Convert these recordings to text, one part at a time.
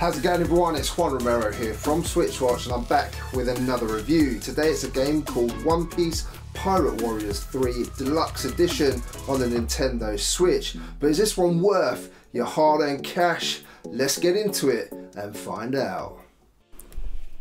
How's it going, everyone? It's Juan Romero here from Switchwatch, and I'm back with another review. Today it's a game called One Piece Pirate Warriors 3 Deluxe Edition on the Nintendo Switch. But is this one worth your hard-earned cash? Let's get into it and find out.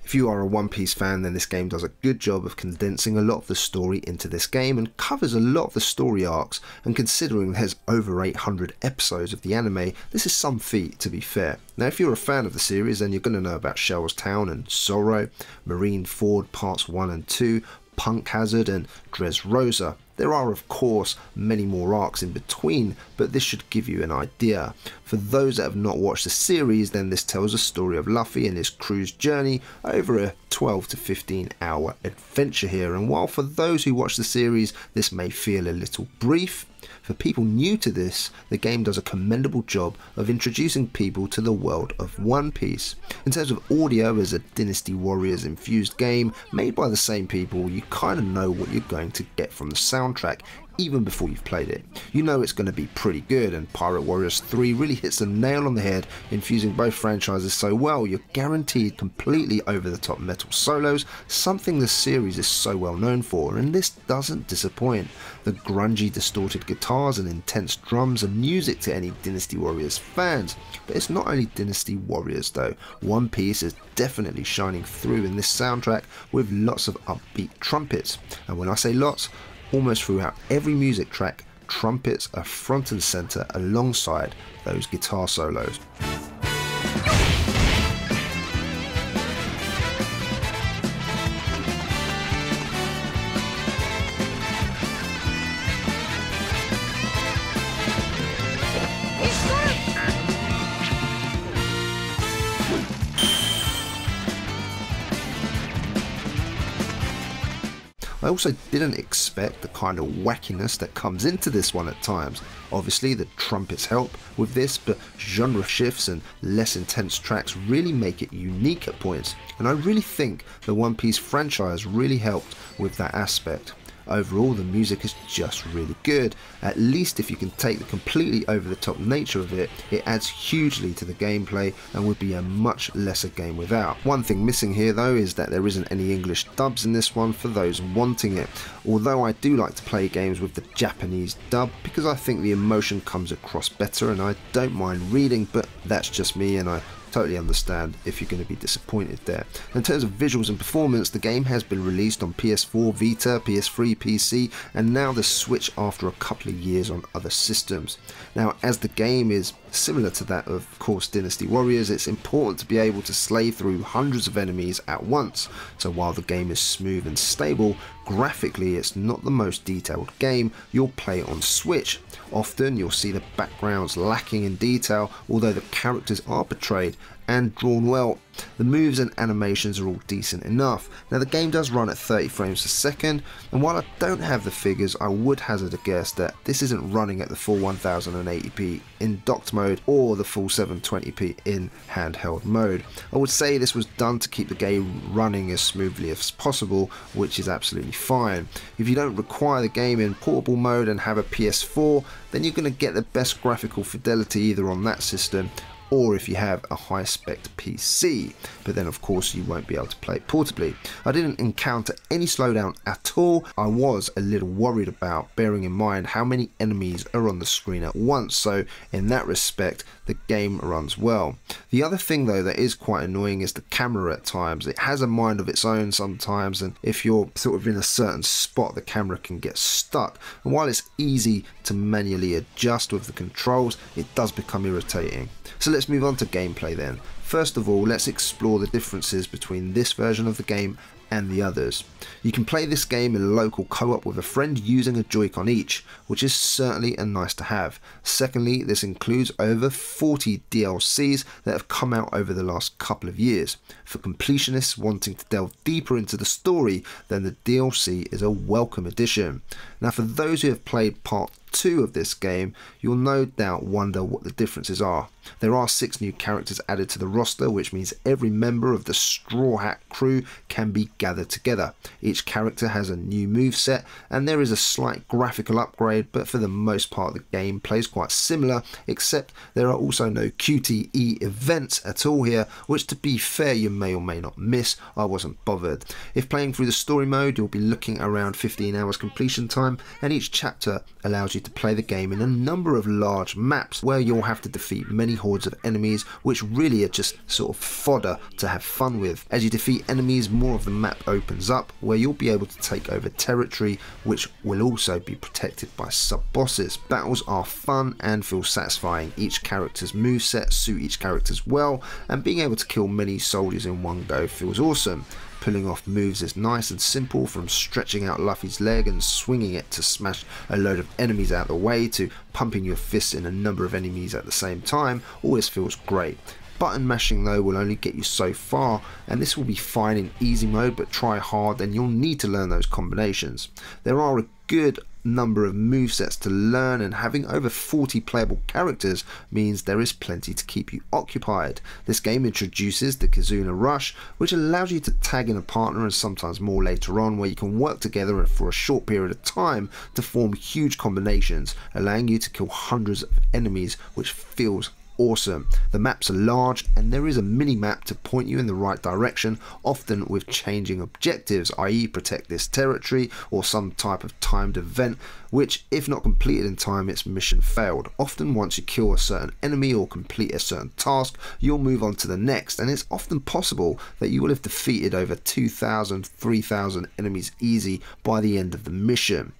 If you are a One Piece fan, then this game does a good job of condensing a lot of the story into this game and covers a lot of the story arcs, and considering there's over 800 episodes of the anime, this is some feat, to be fair. Now if you're a fan of the series, then you're going to know about Shell's Town and Zoro, Marineford Parts 1 and 2, Punk Hazard and Dressrosa. There are of course many more arcs in between, but this should give you an idea. For those that have not watched the series, then this tells a story of Luffy and his crew's journey over a 12 to 15 hour adventure here, and while for those who watch the series this may feel a little brief, for people new to this, the game does a commendable job of introducing people to the world of One Piece. In terms of audio, as a Dynasty Warriors infused game made by the same people, you kind of know what you're going to get from the soundtrack even before you've played it. You know it's going to be pretty good, and Pirate Warriors 3 really hits the nail on the head, infusing both franchises so well. You're guaranteed completely over-the-top metal solos, something the series is so well known for, and this doesn't disappoint. The grungy distorted guitars and intense drums are music to any Dynasty Warriors fans, but it's not only Dynasty Warriors though. One Piece is definitely shining through in this soundtrack with lots of upbeat trumpets, and when I say lots, almost throughout every music track, trumpets are front and center alongside those guitar solos. I also didn't expect the kind of wackiness that comes into this one at times. Obviously the trumpets help with this, but genre shifts and less intense tracks really make it unique at points, and I really think the One Piece franchise really helped with that aspect. Overall, the music is just really good. At least if you can take the completely over-the-top nature of it, it adds hugely to the gameplay and would be a much lesser game without. One thing missing here though is that there isn't any English dubs in this one for those wanting it, although I do like to play games with the Japanese dub because I think the emotion comes across better, and I don't mind reading, but that's just me, and I totally understand if you're going to be disappointed there. In terms of visuals and performance, the game has been released on PS4, Vita, PS3, PC, and now the Switch after a couple of years on other systems. Now, as the game is similar to that of course Dynasty Warriors, it's important to be able to slay through hundreds of enemies at once. So while the game is smooth and stable, graphically it's not the most detailed game you'll play on Switch. Often you'll see the backgrounds lacking in detail, although the characters are portrayed and drawn well. The moves and animations are all decent enough. Now the game does run at 30 frames per second, and while I don't have the figures, I would hazard a guess that this isn't running at the full 1080p in docked mode or the full 720p in handheld mode. I would say this was done to keep the game running as smoothly as possible, which is absolutely fine. If you don't require the game in portable mode and have a PS4, then you're going to get the best graphical fidelity either on that system or if you have a high spec PC, but then of course you won't be able to play it portably. I didn't encounter any slowdown at all. I was a little worried about, bearing in mind how many enemies are on the screen at once, so in that respect the game runs well. The other thing though that is quite annoying is the camera at times. It has a mind of its own sometimes, and if you're sort of in a certain spot the camera can get stuck, and while it's easy to manually adjust with the controls, it does become irritating. So let's move on to gameplay then. First of all, let's explore the differences between this version of the game and the others. You can play this game in local co-op with a friend using a Joy-Con each, which is certainly a nice to have. Secondly, this includes over 40 DLCs that have come out over the last couple of years. For completionists wanting to delve deeper into the story, then the DLC is a welcome addition. Now for those who have played part 2 of this game, you'll no doubt wonder what the differences are. There are 6 new characters added to the roster, which means every member of the Straw Hat crew can be gathered together. Each character has a new moveset, and there is a slight graphical upgrade, but for the most part the game plays quite similar, except there are also no QTE events at all here, which to be fair you may or may not miss. I wasn't bothered. If playing through the story mode, you'll be looking around 15 hours completion time, and each chapter allows you to play the game in a number of large maps where you'll have to defeat many hordes of enemies, which really are just sort of fodder to have fun with. As you defeat enemies, more of the map opens up where you'll be able to take over territory, which will also be protected by sub-bosses. Battles are fun and feel satisfying. Each character's moveset suit each character's well, and being able to kill many soldiers in one go feels awesome. Pulling off moves is nice and simple, from stretching out Luffy's leg and swinging it to smash a load of enemies out of the way, to pumping your fists in a number of enemies at the same time. Always feels great. Button mashing though will only get you so far, and this will be fine in easy mode, but try hard and you'll need to learn those combinations. There are a good number of movesets to learn, and having over 40 playable characters means there is plenty to keep you occupied. This game introduces the Kizuna Rush, which allows you to tag in a partner, and sometimes more later on, where you can work together for a short period of time to form huge combinations, allowing you to kill hundreds of enemies, which feels awesome. The maps are large, and there is a mini map to point you in the right direction, often with changing objectives, i.e. protect this territory or some type of timed event, which if not completed in time, its mission failed. Often once you kill a certain enemy or complete a certain task, you'll move on to the next, and it's often possible that you will have defeated over 2,000, 3,000 enemies easy by the end of the mission.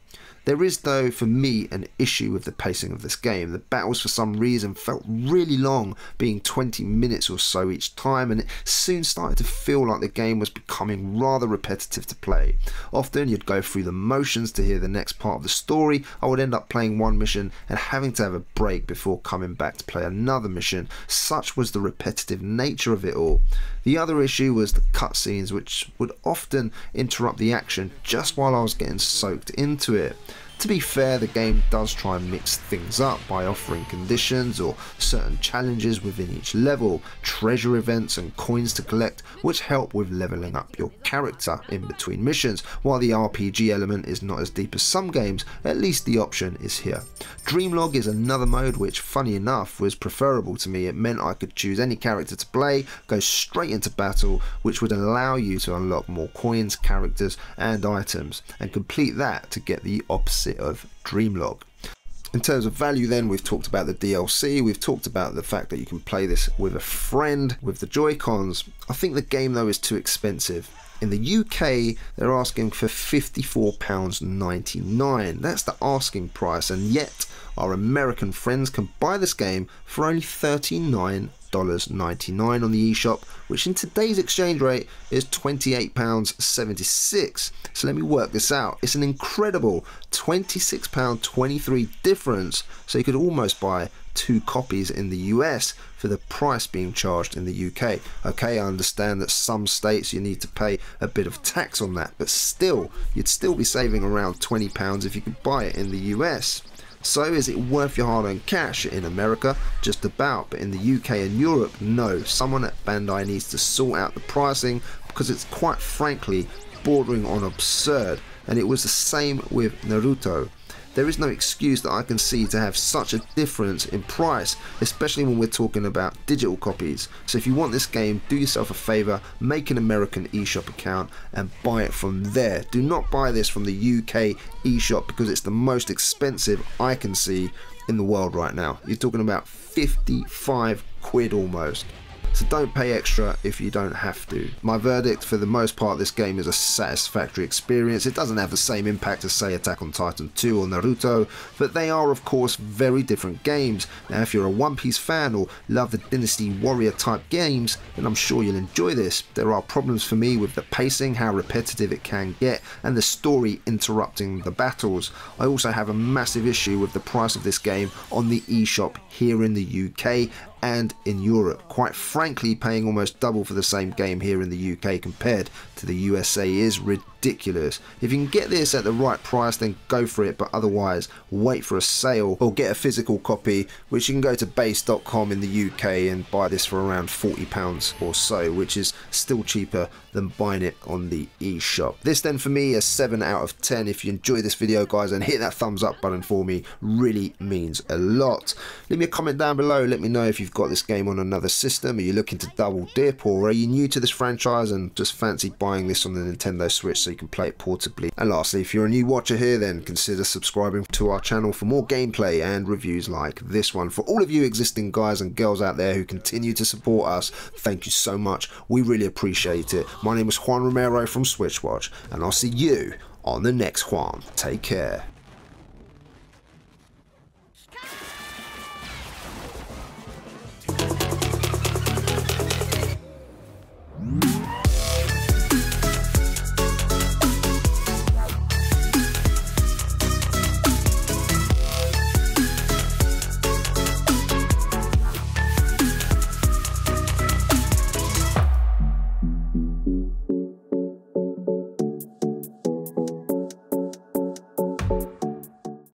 There is though for me an issue with the pacing of this game. The battles for some reason felt really long, being 20 minutes or so each time, and it soon started to feel like the game was becoming rather repetitive to play. Often you'd go through the motions to hear the next part of the story. I would end up playing one mission and having to have a break before coming back to play another mission. Such was the repetitive nature of it all. The other issue was the cutscenes, which would often interrupt the action just while I was getting soaked into it. To be fair, the game does try and mix things up by offering conditions or certain challenges within each level, treasure events and coins to collect, which help with leveling up your character in between missions. While the RPG element is not as deep as some games, at least the option is here. Dreamlog is another mode which, funny enough, was preferable to me. It meant I could choose any character to play, go straight into battle, which would allow you to unlock more coins, characters and items, and complete that to get the opposite of Dreamlog. In terms of value then, we've talked about the DLC, we've talked about the fact that you can play this with a friend with the Joy-Cons. I think the game though is too expensive. In the UK, they're asking for £54.99. That's the asking price, and yet our American friends can buy this game for only $39.99 on the eShop, which in today's exchange rate is £28.76. So let me work this out. It's an incredible £26.23 difference, so you could almost buy 2 copies in the US for the price being charged in the UK. Okay, I understand that some states you need to pay a bit of tax on that, but still, you'd still be saving around £20 if you could buy it in the US. So is it worth your hard-earned cash? In America, just about, but in the UK and Europe, no. Someone at Bandai needs to sort out the pricing, because it's quite frankly bordering on absurd, and it was the same with Naruto. There is no excuse that I can see to have such a difference in price, especially when we're talking about digital copies. So if you want this game, do yourself a favour, make an American eShop account and buy it from there. Do not buy this from the UK eShop, because it's the most expensive I can see in the world right now. You're talking about 55 quid almost. So don't pay extra if you don't have to. My verdict, for the most part, this game is a satisfactory experience. It doesn't have the same impact as, say, Attack on Titan 2 or Naruto, but they are of course very different games. Now if you're a One Piece fan or love the Dynasty Warrior type games, then I'm sure you'll enjoy this. There are problems for me with the pacing, how repetitive it can get, and the story interrupting the battles. I also have a massive issue with the price of this game on the eShop here in the UK and in Europe. Quite frankly, paying almost double for the same game here in the UK compared to the USA is ridiculous. ridiculous. If you can get this at the right price, then go for it, but otherwise wait for a sale or get a physical copy, which you can go to base.com in the UK and buy this for around £40 or so, which is still cheaper than buying it on the eShop. This then for me a 7 out of 10. If you enjoy this video, guys, and hit that thumbs up button for me, really means a lot. Leave me a comment down below, let me know if you've got this game on another system. Are you looking to double dip, or are you new to this franchise and just fancy buying this on the Nintendo Switch so you can play it portably? And lastly, if you're a new watcher here, then consider subscribing to our channel for more gameplay and reviews like this one. For all of you existing guys and girls out there who continue to support us, thank you so much, we really appreciate it. My name is Juan Romero from Switchwatch, and I'll see you on the next Juan. Take care.